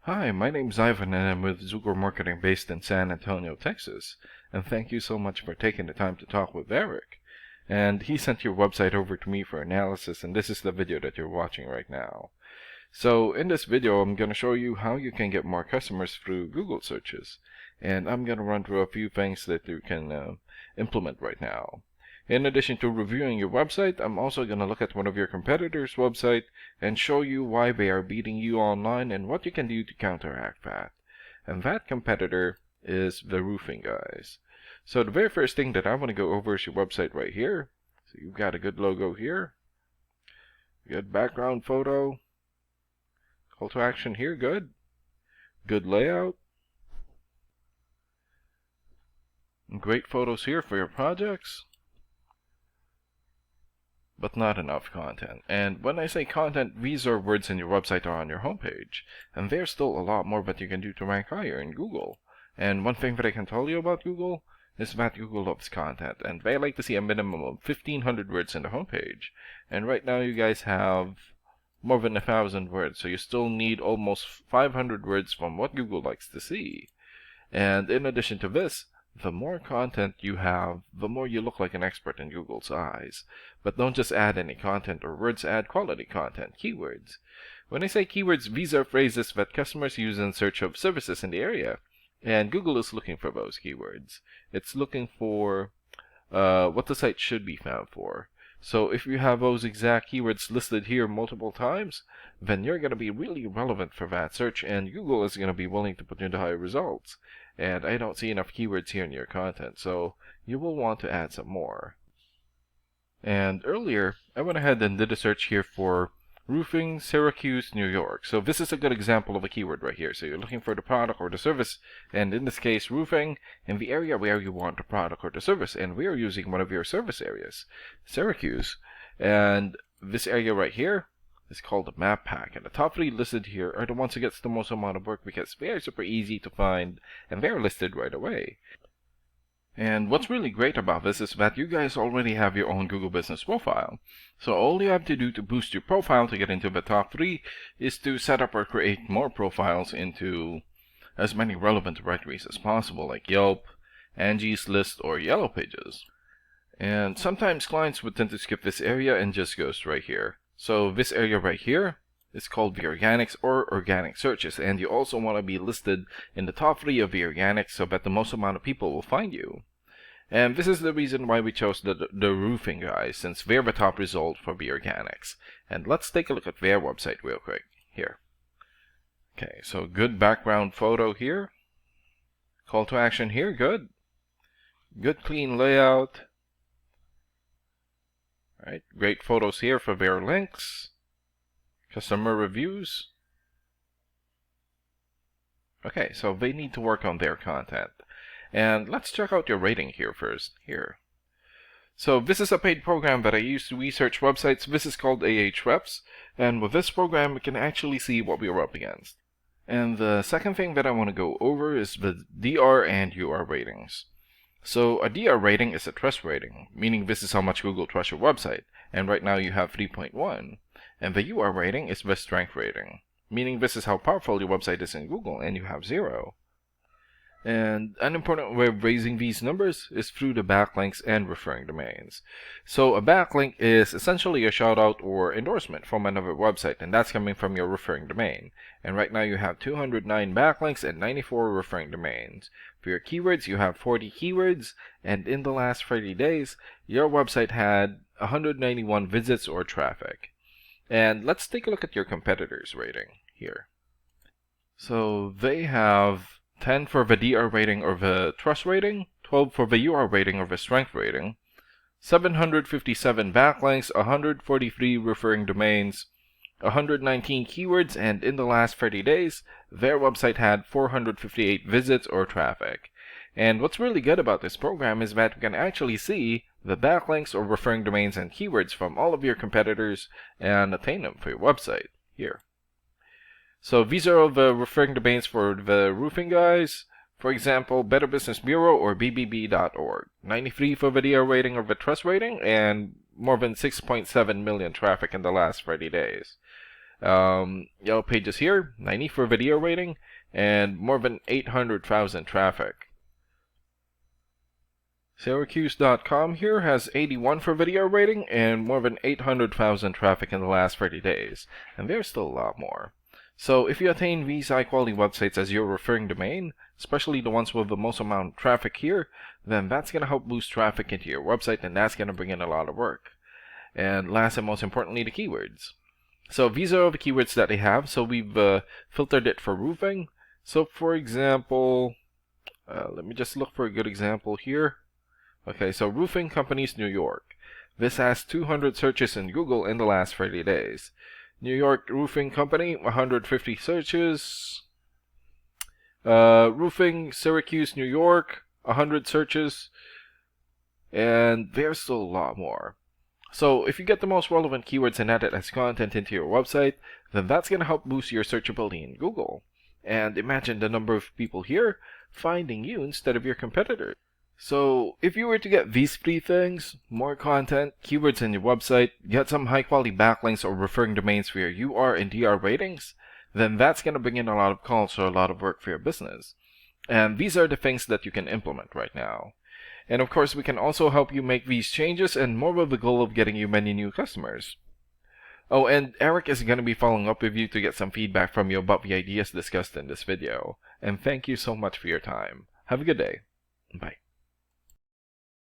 Hi, my name's Ivan and I'm with Zuger Marketing based in San Antonio, Texas. And thank you so much for taking the time to talk with Eric. And he sent your website over to me for analysis, and this is the video that you're watching right now. So in this video, I'm going to show you how you can get more customers through Google searches. And I'm going to run through a few things that you can implement right now. In addition to reviewing your website, I'm also going to look at one of your competitors' website and show you why they are beating you online and what you can do to counteract that. And that competitor is the roofing guys. So the very first thing that I want to go over is your website right here. So you've got a good logo here. Good background photo. Call to action here, good. Good layout. Great photos here for your projects. But not enough content. And when I say content, these are words in your website or on your homepage. And there's still a lot more that you can do to rank higher in Google. And one thing that I can tell you about Google is that Google loves content, and they like to see a minimum of 1,500 words in the homepage. And right now you guys have more than 1,000 words, so you still need almost 500 words from what Google likes to see. And in addition to this, the more content you have, the more you look like an expert in Google's eyes. But don't just add any content or words, add quality content, keywords. When I say keywords, these are phrases that customers use in search of services in the area. And Google is looking for those keywords. It's looking for what the site should be found for. So if you have those exact keywords listed here multiple times, then you're going to be really relevant for that search, and Google is going to be willing to put you into higher results. And I don't see enough keywords here in your content, so you will want to add some more. And earlier, I went ahead and did a search here for roofing, Syracuse, New York. So this is a good example of a keyword right here. So you're looking for the product or the service, and in this case, roofing, in the area where you want the product or the service. And we are using one of your service areas, Syracuse. And this area right here is called the map pack. And the top 3 listed here are the ones who gets the most amount of work because they are super easy to find and they're listed right away. And what's really great about this is that you guys already have your own Google Business profile. So all you have to do to boost your profile to get into the top 3 is to set up or create more profiles into as many relevant directories as possible, like Yelp, Angie's List, or Yellow Pages. And sometimes clients would tend to skip this area and just go right here. So this area right here is called the organics or organic searches, and you also want to be listed in the top 3 of the organics so that the most amount of people will find you. And this is the reason why we chose the roofing guys, since they're the top result for the organics. And let's take a look at their website real quick here. Okay, so good background photo here. Call to action here, good. Good clean layout. Right, great photos here for their links. Customer reviews. Okay, so they need to work on their content. And let's check out your rating here first. Here. So this is a paid program that I use to research websites. This is called Ahrefs. And with this program, we can actually see what we are up against. And the second thing that I want to go over is the DR and UR ratings. So a DR rating is a trust rating, meaning this is how much Google trusts your website. And right now you have 3.1. And the UR rating is the strength rating, meaning this is how powerful your website is in Google, and you have 0. And an important way of raising these numbers is through the backlinks and referring domains. So a backlink is essentially a shout out or endorsement from another website, and that's coming from your referring domain. And right now you have 209 backlinks and 94 referring domains. For your keywords, you have 40 keywords, and in the last 30 days, your website had 191 visits or traffic. And let's take a look at your competitors' rating here. So they have 10 for the DR rating or the trust rating, 12 for the UR rating or the strength rating, 757 backlinks, 143 referring domains, 119 keywords, and in the last 30 days, their website had 458 visits or traffic. And what's really good about this program is that we can actually see the backlinks or referring domains and keywords from all of your competitors and attain them for your website here. So these are all the referring domains for the roofing guys. For example, Better Business Bureau or bbb.org. 93 for the DR rating or the trust rating, and more than 6.7 million traffic in the last 30 days. Yellow Pages here, 90 for video rating, and more than 800,000 traffic. Syracuse.com here has 81 for video rating and more than 800,000 traffic in the last 30 days, and there's still a lot more. So if you attain these high-quality websites as your referring domain, especially the ones with the most amount of traffic here, then that's going to help boost traffic into your website, and that's going to bring in a lot of work. And last and most importantly, the keywords. So these are all the keywords that they have. So we've filtered it for roofing. So for example, let me just look for a good example here. Okay, so roofing companies New York. This has 200 searches in Google in the last 30 days. New York Roofing Company, 150 searches. Roofing Syracuse, New York, 100 searches. And there's still a lot more. So if you get the most relevant keywords and add it as content into your website, then that's going to help boost your searchability in Google. And imagine the number of people here finding you instead of your competitors. So if you were to get these three things, more content, keywords in your website, get some high quality backlinks or referring domains for your UR and DR ratings, then that's going to bring in a lot of calls or a lot of work for your business. And these are the things that you can implement right now. And of course, we can also help you make these changes and more with the goal of getting you many new customers. Oh, and Eric is going to be following up with you to get some feedback from you about the ideas discussed in this video. And thank you so much for your time. Have a good day. Bye.